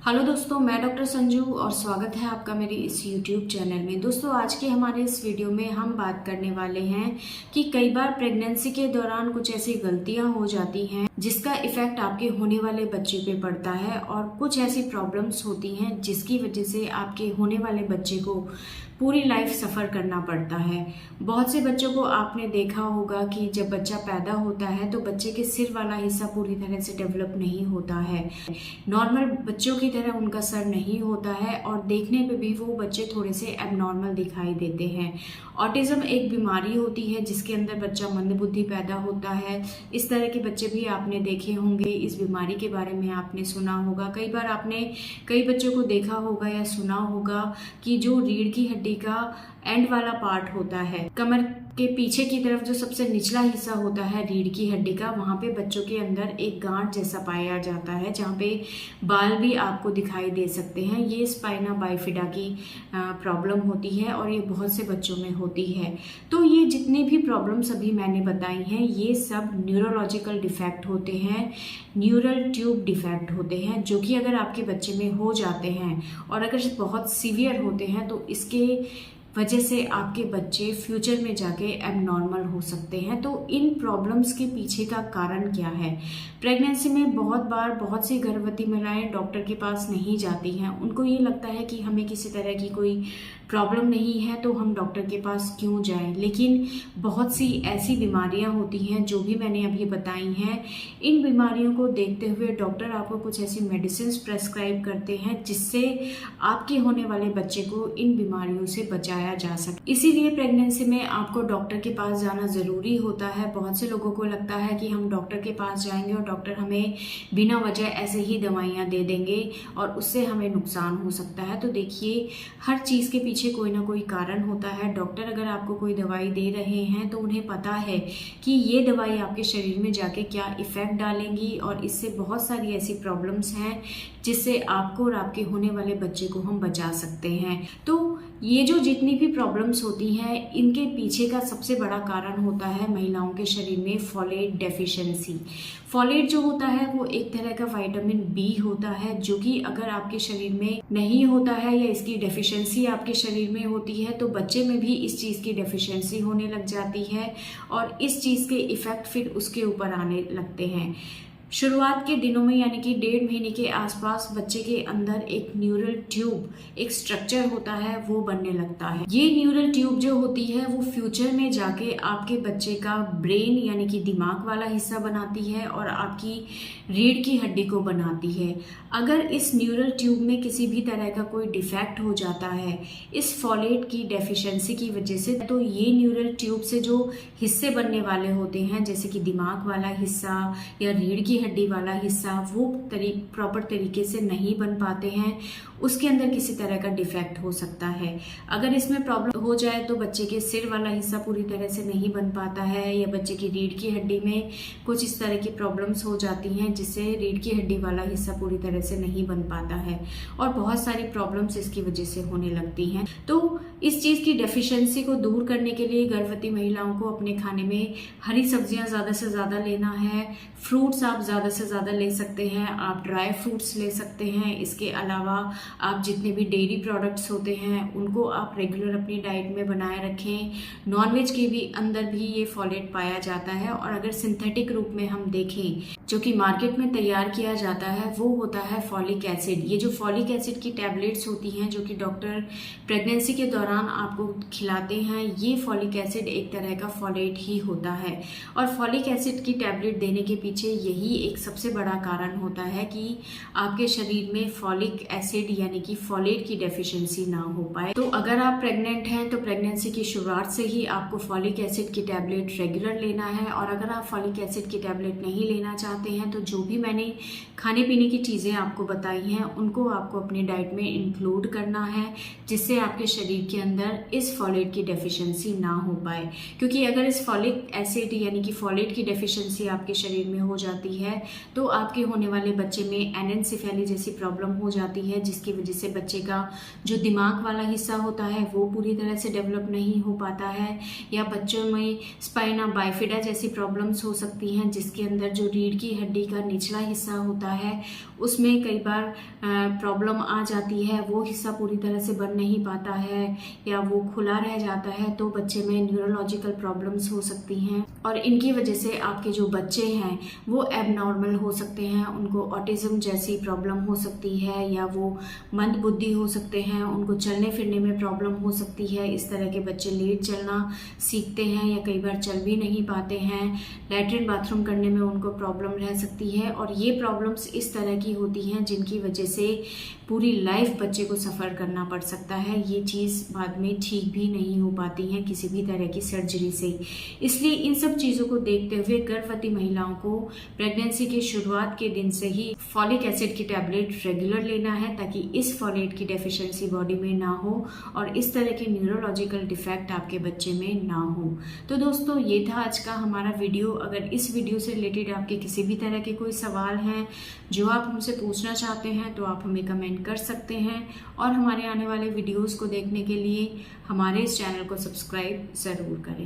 Hello दोस्तों, मैं doctor Sanju और स्वागत है आपका मेरे इस YouTube चैनल में। दोस्तों, आज के हमारे इस वीडियो में हम बात करने वाले हैं कि कई बार प्रेगनेंसी के दौरान कुछ ऐसी गलतियां हो जाती हैं जिसका इफेक्ट आपके होने वाले बच्चे पे पड़ता है और कुछ ऐसी प्रॉब्लम्स होती हैं जिसकी वजह से आपके होने वाले बच्चे को पूरी लाइफ सफ़र करना पड़ता है। बहुत से बच्चों को आपने देखा होगा कि जब बच्चा पैदा होता है तो बच्चे के सिर वाला हिस्सा पूरी तरह से डेवलप नहीं होता है। नॉर्मल बच्चों की तरह उनका सर नहीं होता है और देखने पे भी वो बच्चे थोड़े से एबनॉर्मल दिखाई देते हैं। ऑटिज्म एक बीमारी होती है जिसके अंदर बच्चा मंदबुद्धि पैदा होता है। इस तरह के बच्चे भी आपने देखे होंगे, इस बीमारी के बारे में आपने सुना होगा। कई बार आपने कई बच्चों को देखा होगा या सुना होगा कि जो रीढ़ की हड्डी का एंड वाला पार्ट होता है, कमर के पीछे की तरफ जो सबसे निचला हिस्सा होता है रीढ़ की हड्डी का, वहाँ पे बच्चों के अंदर एक गांठ जैसा पाया जाता है जहाँ पे बाल भी आपको दिखाई दे सकते हैं। ये स्पाइना बाइफिडा की प्रॉब्लम होती है और ये बहुत से बच्चों में होती है। तो ये जितनी भी प्रॉब्लम्स अभी मैंने बताई हैं ये सब न्यूरोलॉजिकल डिफेक्ट होते हैं, न्यूरल ट्यूब डिफेक्ट होते हैं, जो कि अगर आपके बच्चे में हो जाते हैं और अगर बहुत सीवियर होते हैं तो इसके वजह से आपके बच्चे फ्यूचर में जाके एबनॉर्मल हो सकते हैं। तो इन प्रॉब्लम्स के पीछे का कारण क्या है? प्रेगनेंसी में बहुत बार बहुत सी गर्भवती महिलाएं डॉक्टर के पास नहीं जाती हैं। उनको ये लगता है कि हमें किसी तरह की कोई प्रॉब्लम नहीं है तो हम डॉक्टर के पास क्यों जाएं। लेकिन बहुत सी ऐसी बीमारियां होती हैं जो भी मैंने अभी बताई हैं। इन बीमारियों को देखते हुए डॉक्टर आपको कुछ ऐसी मेडिसिन प्रेस्क्राइब करते हैं जिससे आपके होने वाले बच्चे को इन बीमारियों से बचाया जा सके। इसीलिए प्रेगनेंसी में आपको डॉक्टर के पास जाना ज़रूरी होता है। बहुत से लोगों को लगता है कि हम डॉक्टर के पास जाएंगे और डॉक्टर हमें बिना वजह ऐसे ही दवाइयाँ दे देंगे और उससे हमें नुकसान हो सकता है। तो देखिए, हर चीज़ के पीछे कोई ना कोई कारण होता है। डॉक्टर अगर आपको कोई दवाई दे रहे हैं तो उन्हें पता है कि ये दवाई आपके शरीर में जाके क्या इफ़ेक्ट डालेंगी और इससे बहुत सारी ऐसी प्रॉब्लम्स हैं जिससे आपको और आपके होने वाले बच्चे को हम बचा सकते हैं। तो ये जो जितनी भी प्रॉब्लम्स होती हैं इनके पीछे का सबसे बड़ा कारण होता है महिलाओं के शरीर में फॉलेट डेफिशिएंसी। फॉलेट जो होता है वो एक तरह का विटामिन बी होता है जो कि अगर आपके शरीर में नहीं होता है या इसकी डेफिशिएंसी आपके शरीर में होती है तो बच्चे में भी इस चीज़ की डेफिशिएंसी होने लग जाती है और इस चीज़ के इफ़ेक्ट फिर उसके ऊपर आने लगते हैं। शुरुआत के दिनों में यानी कि 1.5 महीने के आसपास बच्चे के अंदर एक न्यूरल ट्यूब, एक स्ट्रक्चर होता है, वो बनने लगता है। ये न्यूरल ट्यूब जो होती है वो फ्यूचर में जाके आपके बच्चे का ब्रेन यानी कि दिमाग वाला हिस्सा बनाती है और आपकी रीढ़ की हड्डी को बनाती है। अगर इस न्यूरल ट्यूब में किसी भी तरह का कोई डिफेक्ट हो जाता है इस फॉलेट की डेफिशिएंसी की वजह से, तो ये न्यूरल ट्यूब से जो हिस्से बनने वाले होते हैं जैसे कि दिमाग वाला हिस्सा या रीढ़ की हड्डी वाला हिस्सा, वो प्रॉपर तरीके से नहीं बन पाते हैं। उसके अंदर किसी तरह का डिफेक्ट हो सकता है। अगर इसमें प्रॉब्लम हो जाए तो बच्चे के सिर वाला हिस्सा पूरी तरह से नहीं बन पाता है या बच्चे की रीढ़ की हड्डी में कुछ इस तरह की प्रॉब्लम्स हो जाती हैं जिससे रीढ़ की हड्डी वाला हिस्सा पूरी तरह से नहीं बन पाता है और बहुत सारी प्रॉब्लम्स इसकी वजह से होने लगती हैं। तो इस चीज़ की डेफिशिएंसी को दूर करने के लिए गर्भवती महिलाओं को अपने खाने में हरी सब्जियां ज़्यादा से ज़्यादा लेना है। फ्रूट्स आप ज़्यादा से ज़्यादा ले सकते हैं, आप ड्राई फ्रूट्स ले सकते हैं। इसके अलावा आप जितने भी डेयरी प्रोडक्ट्स होते हैं उनको आप रेगुलर अपनी डाइट में बनाए रखें। नॉनवेज के भी अंदर भी ये फॉलेट पाया जाता है और अगर सिंथेटिक रूप में हम देखें जो कि मार्केट में तैयार किया जाता है वो होता है फॉलिक एसिड। ये जो फॉलिक एसिड की टैबलेट्स होती हैं जो कि डॉक्टर प्रेगनेंसी के दौरान आपको खिलाते हैं, ये फॉलिक एसिड एक तरह का फॉलेट ही होता है और फॉलिक एसिड की टैबलेट देने के पीछे यही एक सबसे बड़ा कारण होता है कि आपके शरीर में फॉलिक एसिड यानी कि फॉलेट की डेफिशिएंसी ना हो पाए। तो अगर आप प्रेग्नेंट हैं तो प्रेगनेंसी की शुरुआत से ही आपको फॉलिक एसिड की टैबलेट रेगुलर लेना है और अगर आप फॉलिक एसिड की टैबलेट नहीं लेना चाहते हैं तो जो भी मैंने खाने पीने की चीज़ें आपको बताई हैं उनको आपको अपनी डाइट में इंक्लूड करना है जिससे आपके शरीर के अंदर इस फॉलेट की डेफिशिएंसी ना हो पाए। क्योंकि अगर इस फॉलिक एसिड यानी कि फॉलेट की डेफिशिएंसी आपके शरीर में हो जाती है है तो आपके होने वाले बच्चे में एनेन्सेफेली जैसी प्रॉब्लम हो जाती है, जिसकी वजह से बच्चे का जो दिमाग वाला हिस्सा होता है वो पूरी तरह से डेवलप नहीं हो पाता है, या बच्चों में स्पाइना बाइफिडा जैसी प्रॉब्लम्स हो सकती हैं, जिसके अंदर जो रीढ़ की हड्डी का निचला हिस्सा होता है उसमें कई बार प्रॉब्लम आ जाती है, वो हिस्सा पूरी तरह से बन नहीं पाता है या वो खुला रह जाता है, तो बच्चे में न्यूरोलॉजिकल प्रॉब्लम्स हो सकती हैं और इनकी वजह से आपके जो बच्चे हैं वो एबनॉर्मल हो सकते हैं, उनको ऑटिज्म जैसी प्रॉब्लम हो सकती है या वो मंद बुद्धि हो सकते हैं, उनको चलने फिरने में प्रॉब्लम हो सकती है। इस तरह के बच्चे लेट चलना सीखते हैं या कई बार चल भी नहीं पाते हैं, लैट्रिन बाथरूम करने में उनको प्रॉब्लम रह सकती है और ये प्रॉब्लम्स इस तरह की होती हैं जिनकी वजह से पूरी लाइफ बच्चे को सफ़र करना पड़ सकता है। ये चीज़ बाद में ठीक भी नहीं हो पाती है किसी भी तरह की सर्जरी से। इसलिए इन सब चीज़ों को देखते हुए गर्भवती महिलाओं को प्रेगनेंसी के शुरुआत के दिन से ही फॉलिक एसिड की टैबलेट रेगुलर लेना है, ताकि इस फॉलेट की डेफिशिएंसी बॉडी में ना हो और इस तरह के न्यूरोलॉजिकल डिफेक्ट आपके बच्चे में ना हो। तो दोस्तों ये था आज का हमारा वीडियो। अगर इस वीडियो से रिलेटेड आपके किसी भी तरह के कोई सवाल हैं जो आप हमसे पूछना चाहते हैं तो आप हमें कमेंट कर सकते हैं और हमारे आने वाले वीडियोस को देखने के लिए हमारे इस चैनल को सब्सक्राइब ज़रूर करें।